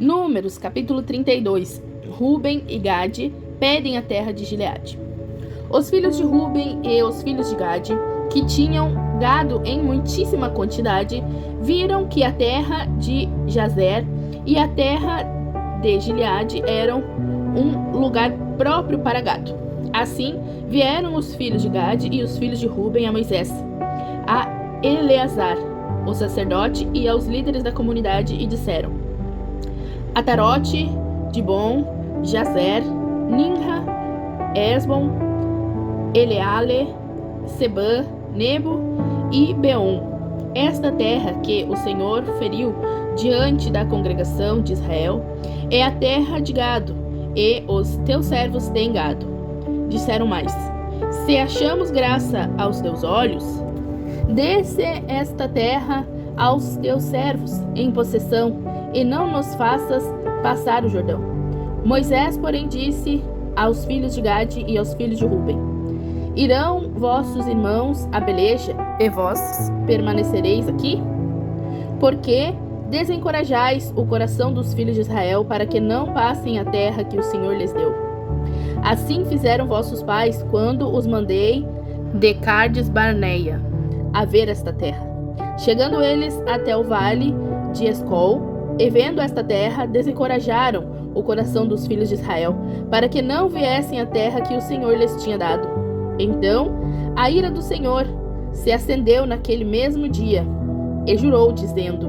Números, capítulo 32. Ruben e Gade pedem a terra de Gileade. Os filhos de Ruben e os filhos de Gade, que tinham gado em muitíssima quantidade, viram que a terra de Jazer e a terra de Gileade eram um lugar próprio para gado. Assim, vieram os filhos de Gade e os filhos de Ruben a Moisés, a Eleazar, o sacerdote, e aos líderes da comunidade, e disseram: Atarote, Dibon, Jazer, Ninra, Esbon, Eleale, Sebã, Nebo e Beon. Esta terra que o Senhor feriu diante da congregação de Israel é a terra de gado, e os teus servos têm gado. Disseram mais: Se achamos graça aos teus olhos, dê-se esta terra aos teus servos em possessão, e não nos faças passar o Jordão. Moisés, porém, disse aos filhos de Gade e aos filhos de Ruben: Irão vossos irmãos a peleja, e vós permanecereis aqui? Porque desencorajais o coração dos filhos de Israel para que não passem a terra que o Senhor lhes deu. Assim fizeram vossos pais quando os mandei de Cades Barneia a ver esta terra. Chegando eles até o vale de Escol, e vendo esta terra, desencorajaram o coração dos filhos de Israel, para que não viessem à terra que o Senhor lhes tinha dado. Então a ira do Senhor se acendeu naquele mesmo dia, e jurou, dizendo: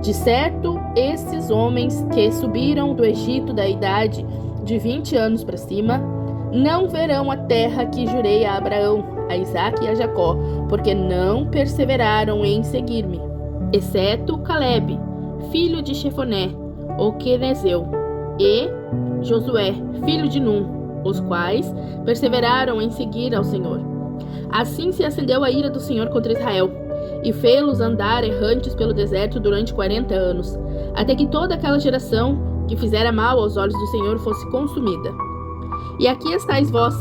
De certo, esses homens que subiram do Egito da idade de 20 anos para cima, não verão a terra que jurei a Abraão, a Isaque e a Jacó, porque não perseveraram em seguir-me, exceto Calebe, filho de Jefoné, o quenezeu, e Josué, filho de Num, os quais perseveraram em seguir ao Senhor. Assim se acendeu a ira do Senhor contra Israel, e fê-los andar errantes pelo deserto durante 40 anos, até que toda aquela geração que fizera mal aos olhos do Senhor fosse consumida. E aqui estáis vós,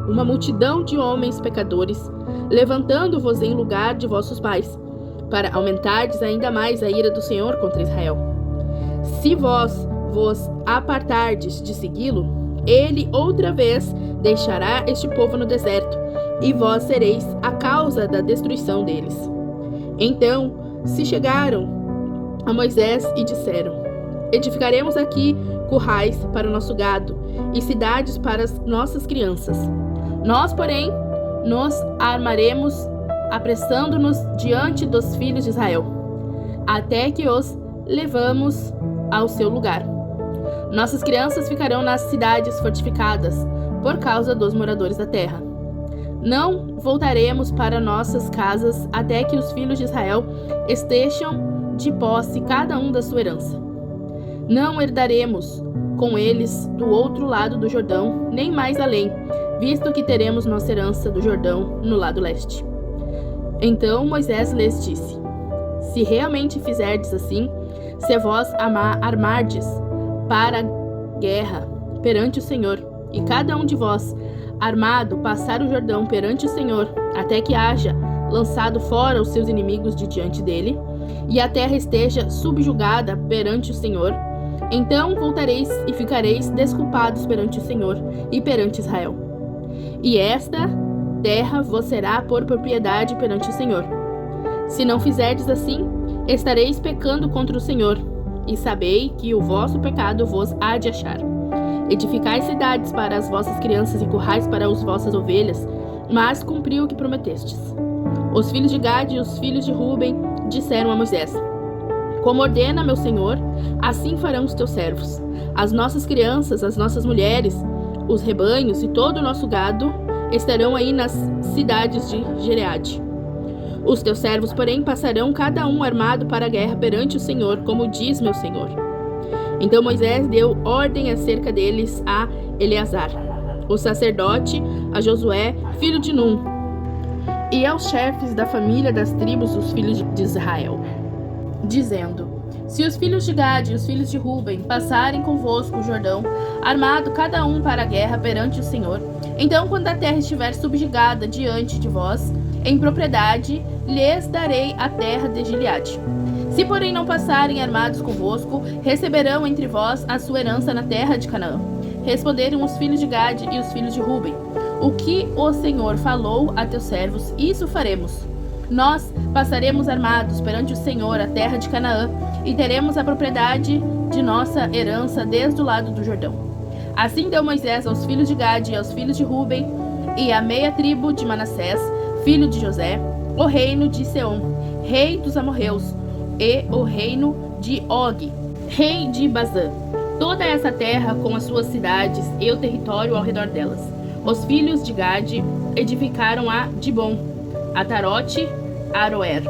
uma multidão de homens pecadores, levantando-vos em lugar de vossos pais, para aumentardes ainda mais a ira do Senhor contra Israel. Se vós vos apartardes de segui-lo, ele outra vez deixará este povo no deserto, e vós sereis a causa da destruição deles. Então se chegaram a Moisés e disseram: Edificaremos aqui currais para o nosso gado e cidades para as nossas crianças. Nós, porém, nos armaremos, apressando-nos diante dos filhos de Israel, até que os levamos ao seu lugar. Nossas crianças ficarão nas cidades fortificadas, por causa dos moradores da terra. Não voltaremos para nossas casas até que os filhos de Israel estejam de posse cada um da sua herança. Não herdaremos com eles do outro lado do Jordão, nem mais além, visto que teremos nossa herança do Jordão no lado leste. Então Moisés lhes disse: Se realmente fizerdes assim, se vós armardes para a guerra perante o Senhor, e cada um de vós, armado, passar o Jordão perante o Senhor, até que haja lançado fora os seus inimigos de diante dele, e a terra esteja subjugada perante o Senhor, então voltareis e ficareis desculpados perante o Senhor e perante Israel. E esta terra vos será por propriedade perante o Senhor. Se não fizerdes assim, estareis pecando contra o Senhor, e sabei que o vosso pecado vos há de achar. Edificai cidades para as vossas crianças e currais para as vossas ovelhas, mas cumpri o que prometestes. Os filhos de Gade e os filhos de Ruben disseram a Moisés: Como ordena meu senhor, assim farão os teus servos. As nossas crianças, as nossas mulheres, os rebanhos e todo o nosso gado estarão aí nas cidades de Gileade. Os teus servos, porém, passarão cada um armado para a guerra perante o Senhor, como diz meu senhor. Então Moisés deu ordem acerca deles a Eleazar, o sacerdote, a Josué, filho de Num, e aos chefes da família das tribos dos filhos de Israel, dizendo: Se os filhos de Gade e os filhos de Ruben passarem convosco o Jordão, armado cada um para a guerra perante o Senhor, então quando a terra estiver subjugada diante de vós, em propriedade, lhes darei a terra de Gileade. Se, porém, não passarem armados convosco, receberão entre vós a sua herança na terra de Canaã. Responderam os filhos de Gade e os filhos de Ruben: O que o Senhor falou a teus servos, isso faremos. Nós passaremos armados perante o Senhor a terra de Canaã, e teremos a propriedade de nossa herança desde o lado do Jordão. Assim deu Moisés aos filhos de Gade e aos filhos de Ruben, e à meia tribo de Manassés, filho de José, o reino de Seom, rei dos amorreus, e o reino de Og, rei de Bazã. Toda essa terra com as suas cidades e o território ao redor delas. Os filhos de Gade edificaram a Dibon, Atarote, Aroer,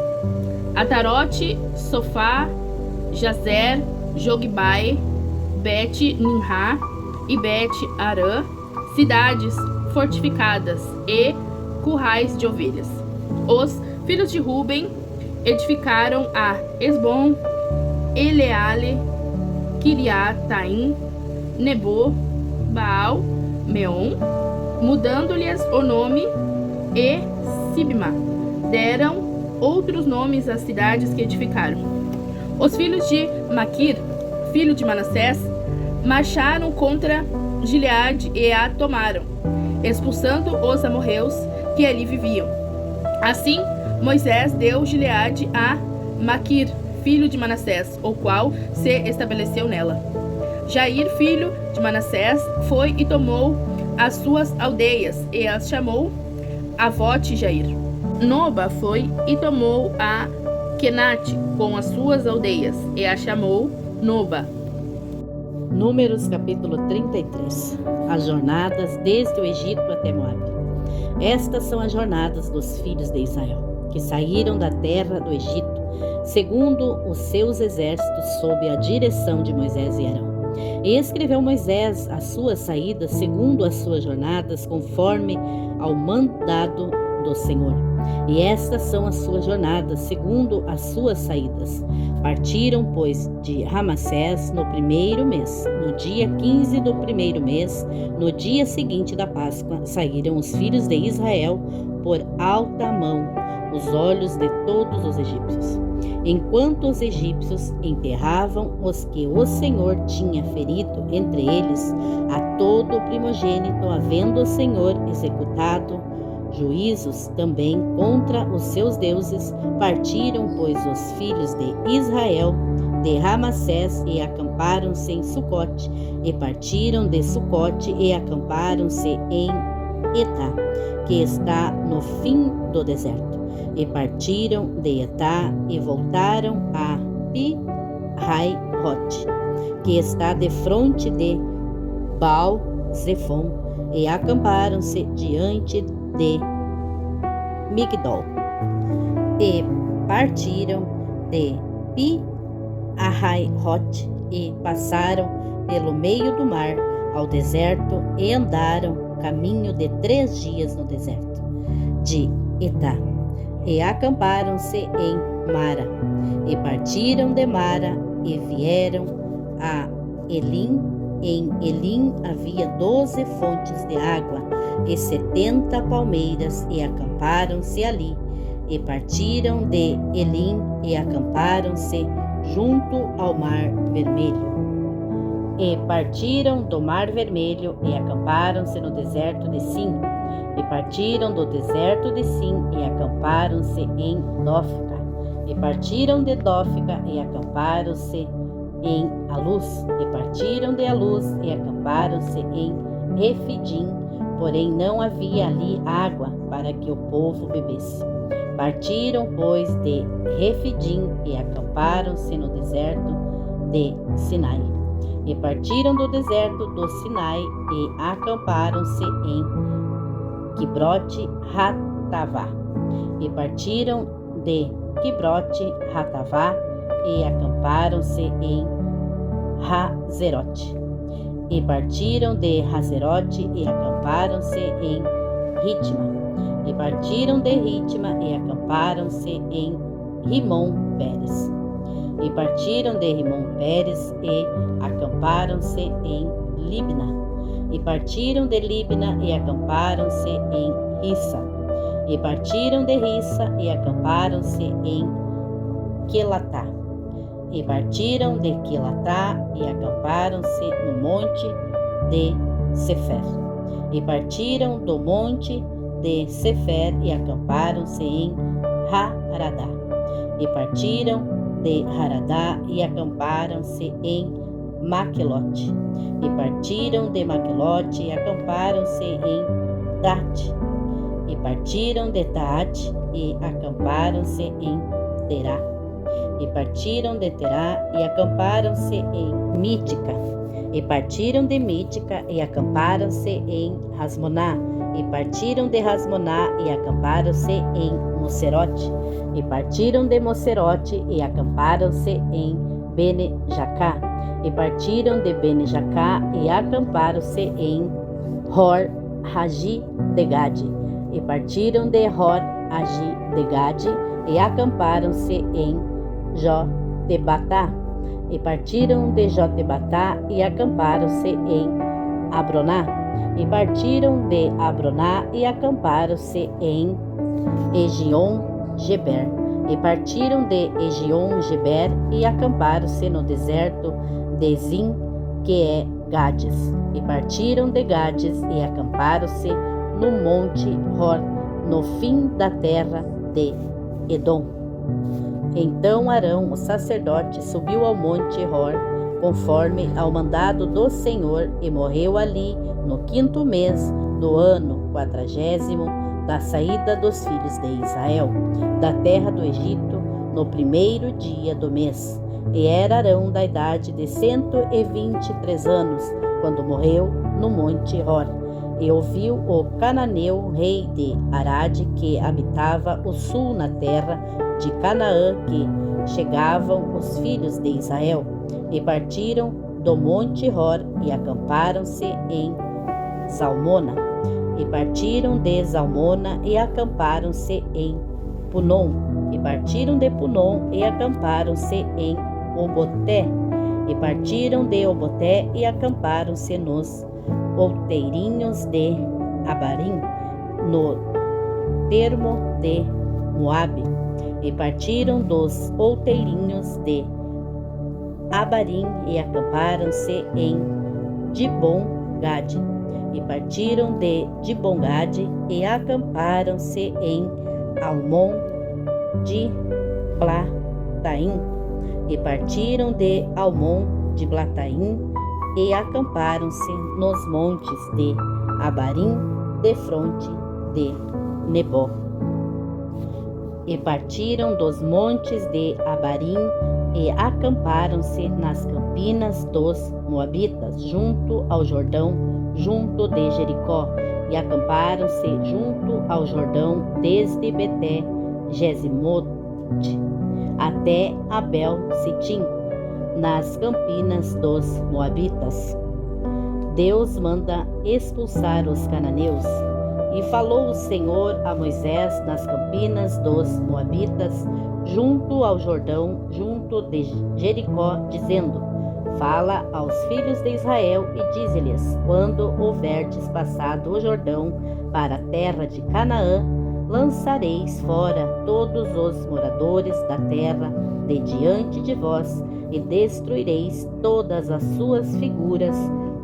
Atarote, Sofá, Jazer, Jogbai, Bet-Nimrá e Bet-Arã, cidades fortificadas e currais de ovelhas. Os filhos de Ruben edificaram a Esbom, Eleale, Kiriataim, Nebo, Baal, Meon, mudando-lhes o nome, e Sibma. Deram outros nomes às cidades que edificaram. Os filhos de Maquir, filho de Manassés, marcharam contra Gileade e a tomaram, expulsando os amorreus que ali viviam. Assim, Moisés deu Gileade a Maquir, filho de Manassés, o qual se estabeleceu nela. Jair, filho de Manassés, foi e tomou as suas aldeias, e as chamou Avote-Jair. Noba foi e tomou a Kenate com as suas aldeias, e a chamou Noba. Números capítulo 33. As jornadas desde o Egito até Moabe. Estas são as jornadas dos filhos de Israel, que saíram da terra do Egito, segundo os seus exércitos, sob a direção de Moisés e Arão. E escreveu Moisés as suas saídas segundo as suas jornadas, conforme ao mandado do Senhor. E estas são as suas jornadas segundo as suas saídas. Partiram, pois, de Ramassés no primeiro mês, no dia 15 do primeiro mês, no dia seguinte da Páscoa, saíram os filhos de Israel por alta mão, os olhos de todos os egípcios. Enquanto os egípcios enterravam os que o Senhor tinha ferido entre eles, a todo o primogênito, havendo o Senhor executado juízos também contra os seus deuses, partiram, pois, os filhos de Israel de Ramassés e acamparam-se em Sucote, e partiram de Sucote e acamparam-se em Etá, que está no fim do deserto. E partiram de Etá e voltaram a Pi-Hai-Rote, que está defronte de Baal-Zephon, e acamparam-se diante de Migdol. E partiram de Pi-Hai-Rote e passaram pelo meio do mar ao deserto e andaram caminho de 3 dias no deserto de Etá. E acamparam-se em Mara, e partiram de Mara e vieram a Elim. Em Elim havia 12 fontes de água e 70 palmeiras, e acamparam-se ali. E partiram de Elim e acamparam-se junto ao Mar Vermelho. E partiram do Mar Vermelho e acamparam-se no deserto de Sim. E partiram do deserto de Sim e acamparam-se em Dófica. E partiram de Dófica e acamparam-se em Aluz. E partiram de Aluz e acamparam-se em Refidim, porém não havia ali água para que o povo bebesse. Partiram, pois, de Refidim e acamparam-se no deserto de Sinai. E partiram do deserto do Sinai e acamparam-se em Quibrote Hatavá. E partiram de Quibrote Hatavá e acamparam-se em Hazerote. E partiram de Hazerote e acamparam-se em Ritma. E partiram de Ritma e acamparam-se em Rimon-Pérez. E partiram de Rimon-Pérez e acamparam-se em Libna. E partiram de Libna e acamparam-se em Rissa. E partiram de Rissa e acamparam-se em Quelatá. E partiram de Quilatá e acamparam-se no monte de Sefer. E partiram do monte de Sefer e acamparam-se em Haradá. E partiram de Haradá e acamparam-se em Maquelote. E partiram de Maquelote e acamparam-se em Tate. E partiram de Tate e acamparam-se em Terá. E partiram de Terá e acamparam-se em Mítica. E partiram de Mítica e acamparam-se em Rasmoná. E partiram de Rasmoná e acamparam-se em Mocerote. E partiram de Mocerote e acamparam-se em Bene-Jacá. E partiram de Bene-Jacá e acamparam-se em Hor-Hagi-de-Gade. E partiram de Hor-Hagi-de-Gade e acamparam-se em Jotebatá. E partiram de Jotebatá e acamparam-se em Abroná. E partiram de Abroná e acamparam-se em Egion-Geber. E partiram de Egion-Geber e acamparam-se no deserto de Zin, que é Gades. E partiram de Gades e acamparam-se no monte Hor, no fim da terra de Edom. Então Arão, o sacerdote, subiu ao monte Hor, conforme ao mandado do Senhor, e morreu ali no 5º mês do ano 40º da saída dos filhos de Israel da terra do Egito, no 1º dia do mês. E era Arão da idade de 123 anos, quando morreu no monte Hor. E ouviu o cananeu, rei de Arade, que habitava o sul na terra de Canaã, que chegavam os filhos de Israel. E partiram do monte Hor e acamparam-se em Zalmona. E partiram de Zalmona e acamparam-se em Punom. E partiram de Punom e acamparam-se em Oboté. E partiram de Oboté e acamparam-se nos outeirinhos de Abarim, no termo de Moabe. E partiram dos outeirinhos de Abarim e acamparam-se em Dibon-Gade. E partiram de Dibon-Gade e acamparam-se em Almon de Blataim. E partiram de Almon de Blataim e acamparam-se nos montes de Abarim, defronte de Nebó. E partiram dos montes de Abarim e acamparam-se nas campinas dos Moabitas, junto ao Jordão, junto de Jericó, e acamparam-se junto ao Jordão, desde Beté-Gesimote até Abel-Sitim, nas campinas dos Moabitas. Deus manda expulsar os cananeus. E falou o Senhor a Moisés nas campinas dos Moabitas, junto ao Jordão, junto de Jericó, dizendo: Fala aos filhos de Israel e dize-lhes: quando houverdes passado o Jordão para a terra de Canaã, lançareis fora todos os moradores da terra de diante de vós, e destruireis todas as suas figuras,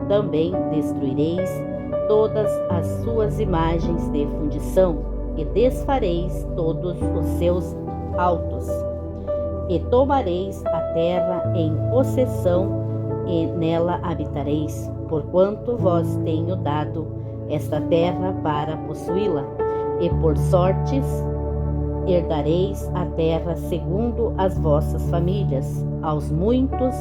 também destruireis todas as suas imagens de fundição, e desfareis todos os seus altos. E tomareis a terra em possessão, e nela habitareis, porquanto vos tenho dado esta terra para possuí-la. E por sortes herdareis a terra segundo as vossas famílias. Aos muitos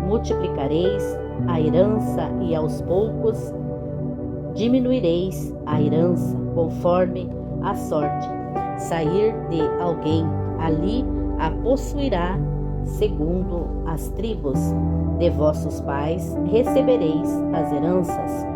multiplicareis a herança, e aos poucos diminuireis a herança, conforme a sorte sair de alguém, ali a possuirá. Segundo as tribos de vossos pais recebereis as heranças.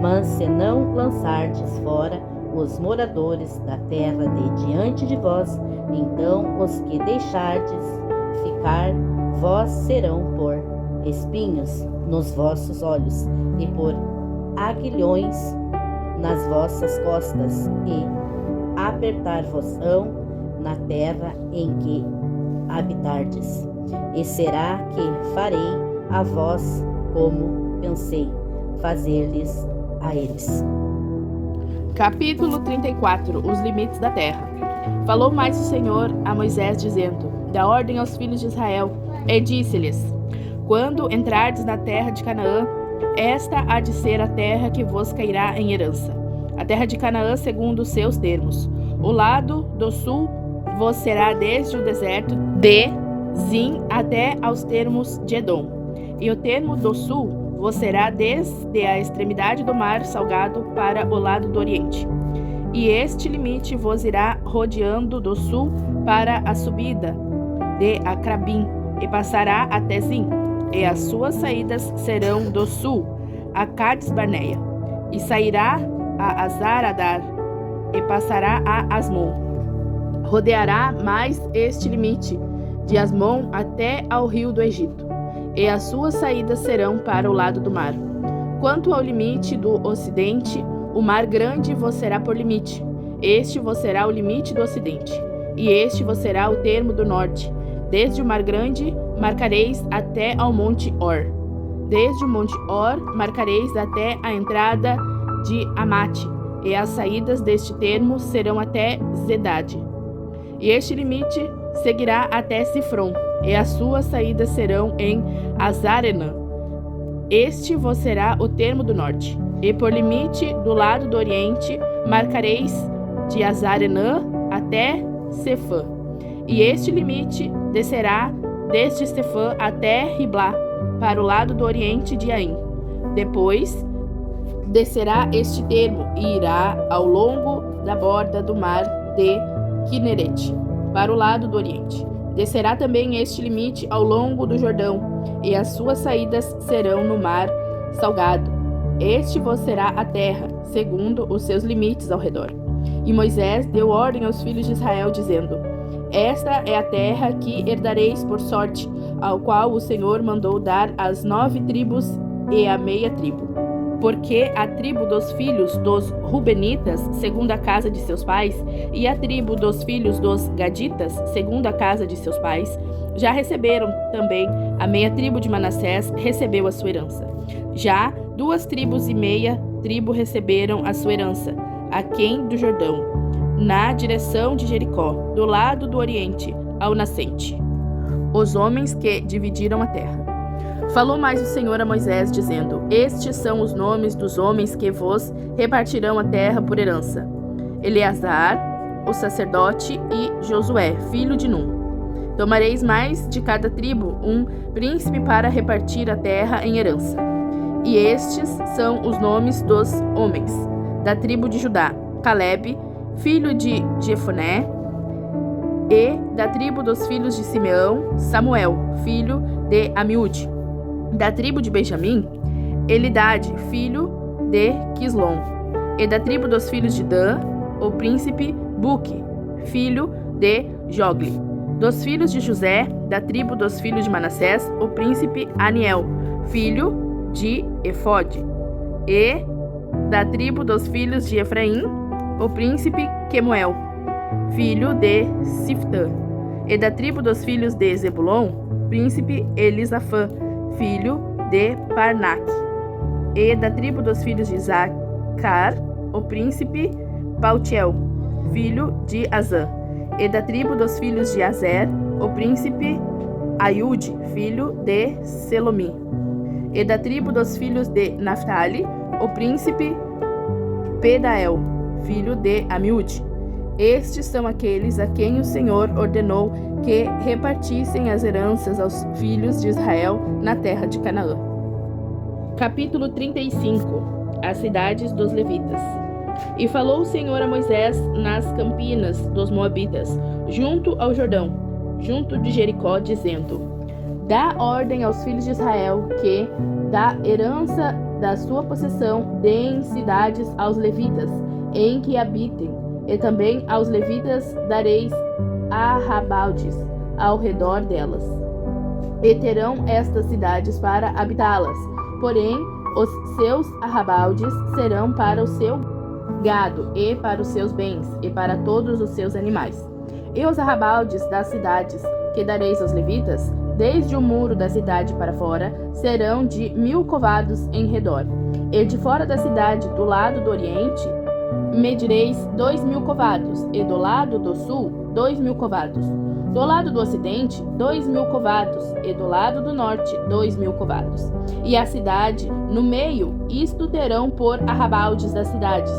Mas se não lançardes fora os moradores da terra de diante de vós, então os que deixardes ficar vós serão por espinhos nos vossos olhos, e por aguilhões nas vossas costas, e apertar-vos-ão na terra em que habitardes. E será que farei a vós como pensei fazer-lhes a eles. Capítulo 34. Os limites da terra. Falou mais o Senhor a Moisés, dizendo: Dá ordem aos filhos de Israel, e disse-lhes: Quando entrardes na terra de Canaã, esta há de ser a terra que vos cairá em herança. A terra de Canaã segundo os seus termos. O lado do sul vos será desde o deserto de Zin até aos termos de Edom. E o termo do sul vos será desde a extremidade do mar salgado para o lado do oriente. E este limite vos irá rodeando do sul para a subida de Acrabim, e passará até Zin. E as suas saídas serão do sul, a Cades Barneia, e sairá a Azaradar, e passará a Asmon. Rodeará mais este limite, de Asmon até ao rio do Egito, e as suas saídas serão para o lado do mar. Quanto ao limite do ocidente, o mar grande vos será por limite. Este vos será o limite do ocidente, e este vos será o termo do norte. Desde o mar grande marcareis até ao monte Or. Desde o monte Or marcareis até a entrada de Amate, e as saídas deste termo serão até Zedade. E este limite seguirá até Sifron, e as suas saídas serão em Azarenã. Este vos será o termo do norte. E por limite do lado do oriente marcareis de Azarenã até Sefã. E este limite descerá desde Sefã até Riblá, para o lado do oriente de Aim. Depois descerá este termo e irá ao longo da borda do mar de Quinerete, para o lado do oriente. Descerá também este limite ao longo do Jordão, e as suas saídas serão no mar salgado. Este vos será a terra, segundo os seus limites ao redor. E Moisés deu ordem aos filhos de Israel, dizendo: Esta é a terra que herdareis por sorte, ao qual o Senhor mandou dar as 9 tribos e a meia tribo. Porque a tribo dos filhos dos Rubenitas, segundo a casa de seus pais, e a tribo dos filhos dos Gaditas, segundo a casa de seus pais, já receberam também. A meia tribo de Manassés recebeu a sua herança. Já 2 tribos e meia tribo receberam a sua herança, aquém do Jordão, na direção de Jericó, do lado do oriente, ao nascente. Os homens que dividiram a terra. Falou mais o Senhor a Moisés, dizendo: Estes são os nomes dos homens que vos repartirão a terra por herança: Eleazar, o sacerdote, e Josué, filho de Num. Tomareis mais de cada tribo um príncipe para repartir a terra em herança. E estes são os nomes dos homens: da tribo de Judá, Calebe, filho de Jefoné, e da tribo dos filhos de Simeão, Samuel, filho de Amiúde. Da tribo de Benjamim, Elidade, filho de Quislom. E da tribo dos filhos de Dan, o príncipe Buque, filho de Jogli. Dos filhos de José, da tribo dos filhos de Manassés, o príncipe Aniel, filho de Efode. E da tribo dos filhos de Efraim, o príncipe Quemuel, filho de Siftã. E da tribo dos filhos de Zebulon, príncipe Elisafã, filho de Parnac. E da tribo dos filhos de Zacar, o príncipe Paltiel, filho de Azã. E da tribo dos filhos de Azer, o príncipe Aiude, filho de Selomi. E da tribo dos filhos de Naphtali, o príncipe Pedael, filho de Amiúde. Estes são aqueles a quem o Senhor ordenou que repartissem as heranças aos filhos de Israel na terra de Canaã. Capítulo 35. As cidades dos levitas. E falou o Senhor a Moisés nas campinas dos Moabitas, junto ao Jordão, junto de Jericó, dizendo: Dá ordem aos filhos de Israel que, da herança da sua possessão, deem cidades aos levitas, em que habitem, e também aos levitas dareis arrabaldes ao redor delas. E terão estas cidades para habitá-las, porém os seus arrabaldes serão para o seu gado, e para os seus bens, e para todos os seus animais. E os arrabaldes das cidades que dareis aos levitas desde o muro da cidade para fora, serão de 1000 covados em redor. E de fora da cidade, do lado do oriente, medireis 2000 covados, e do lado do sul, 2000 covados. Do lado do ocidente, 2000 covados, e do lado do norte, 2000 covados. E a cidade, no meio, isto terão por arrabaldes das cidades.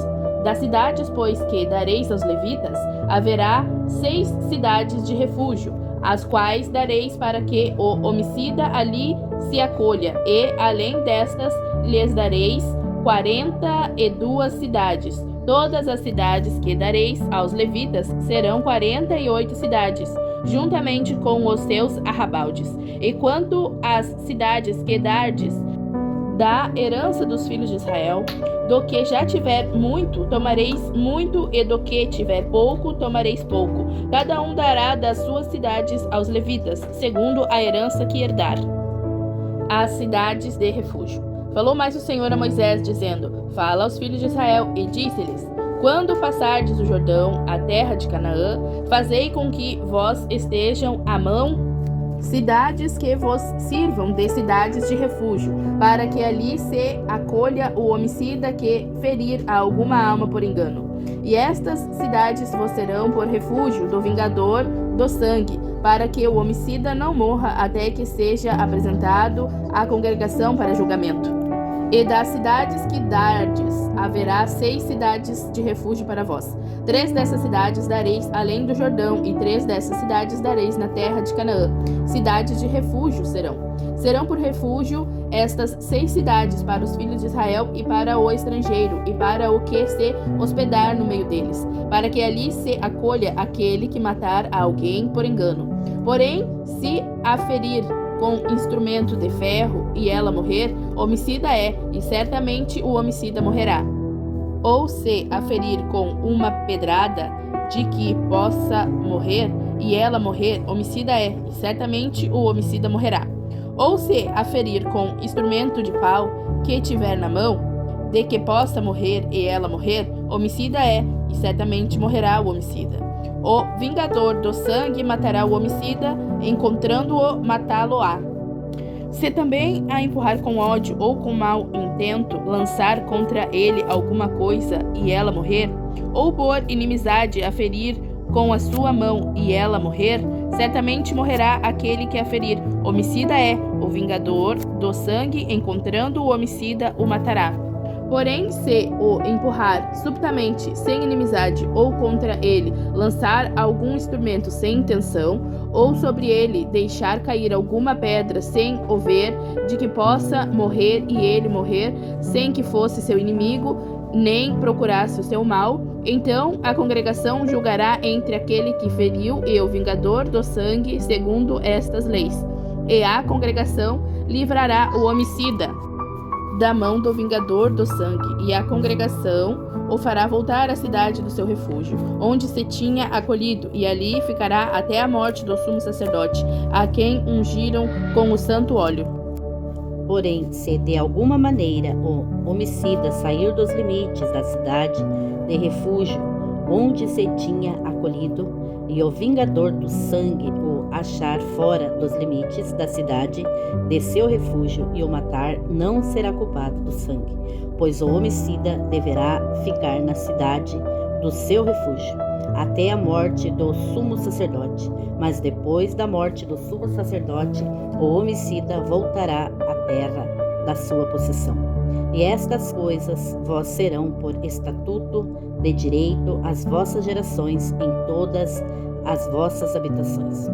Das cidades, pois, que dareis aos levitas, haverá 6 cidades de refúgio, as quais dareis para que o homicida ali se acolha, e, além destas, lhes dareis 42 cidades. Todas as cidades que dareis aos levitas serão 48 cidades, juntamente com os seus arrabaldes. E quanto às cidades que dardes da herança dos filhos de Israel, do que já tiver muito, tomareis muito, e do que tiver pouco, tomareis pouco. Cada um dará das suas cidades aos levitas, segundo a herança que herdar. As cidades de refúgio. Falou mais o Senhor a Moisés, dizendo: Fala aos filhos de Israel, e disse-lhes: Quando passardes o Jordão, a terra de Canaã, fazei com que vós estejam à mão cidades que vos sirvam de cidades de refúgio, para que ali se acolha o homicida que ferir a alguma alma por engano. E estas cidades vos serão por refúgio do vingador do sangue, para que o homicida não morra até que seja apresentado à congregação para julgamento. E das cidades que dardes, haverá 6 cidades de refúgio para vós. 3 dessas cidades dareis além do Jordão, e 3 dessas cidades dareis na terra de Canaã. Cidades de refúgio serão. Serão por refúgio estas 6 cidades para os filhos de Israel e para o estrangeiro, e para o que se hospedar no meio deles, para que ali se acolha aquele que matar a alguém por engano. Porém, se a ferir com instrumento de ferro e ela morrer, homicida é, e certamente o homicida morrerá. Ou se a ferir com uma pedrada de que possa morrer, e ela morrer, homicida é, e certamente o homicida morrerá. Ou se a ferir com instrumento de pau que tiver na mão, de que possa morrer e ela morrer, homicida é, e certamente morrerá o homicida. O vingador do sangue matará o homicida, encontrando-o, matá-lo-á. Se também a empurrar com ódio ou com mau intento, lançar contra ele alguma coisa e ela morrer, ou por inimizade a ferir com a sua mão e ela morrer, certamente morrerá aquele que a ferir. Homicida é, o vingador do sangue, encontrando o homicida, o matará. Porém, se o empurrar subitamente, sem inimizade, ou contra ele, lançar algum instrumento sem intenção, ou sobre ele deixar cair alguma pedra sem o ver, de que possa morrer e ele morrer, sem que fosse seu inimigo, nem procurasse o seu mal, então a congregação julgará entre aquele que feriu e o vingador do sangue, segundo estas leis. E a congregação livrará o homicida da mão do vingador do sangue, e a congregação o fará voltar à cidade do seu refúgio, onde se tinha acolhido, e ali ficará até a morte do sumo sacerdote, a quem ungiram com o santo óleo. Porém, se de alguma maneira o homicida sair dos limites da cidade de refúgio, onde se tinha acolhido, e o vingador do sangue o achar fora dos limites da cidade de seu refúgio e o matar, não será culpado do sangue, pois o homicida deverá ficar na cidade do seu refúgio até a morte do sumo sacerdote. Mas depois da morte do sumo sacerdote, o homicida voltará à terra da sua possessão. E estas coisas vós serão por estatuto de direito às vossas gerações em todas as vossas habitações.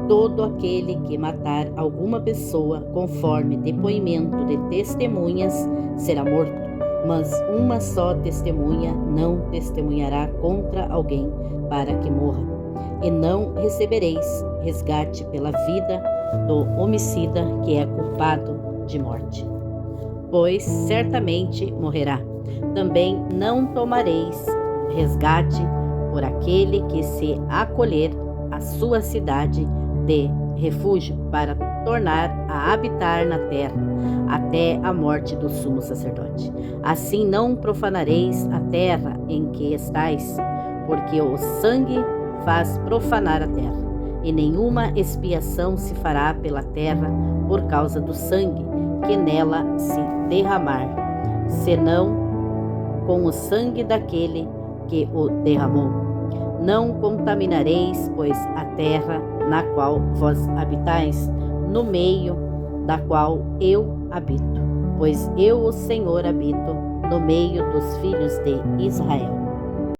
Todo aquele que matar alguma pessoa conforme depoimento de testemunhas será morto, mas uma só testemunha não testemunhará contra alguém para que morra. E não recebereis resgate pela vida do homicida que é culpado de morte, pois certamente morrerá. Também não tomareis resgate por aquele que se acolher à sua cidade de refúgio para tornar a habitar na terra até a morte do sumo sacerdote. Assim não profanareis a terra em que estais, porque o sangue faz profanar a terra, e nenhuma expiação se fará pela terra por causa do sangue que nela se derramar, senão com o sangue daquele que o derramou. Não contaminareis, pois, a terra na qual vós habitais, no meio da qual eu habito, pois eu, o Senhor, habito no meio dos filhos de Israel.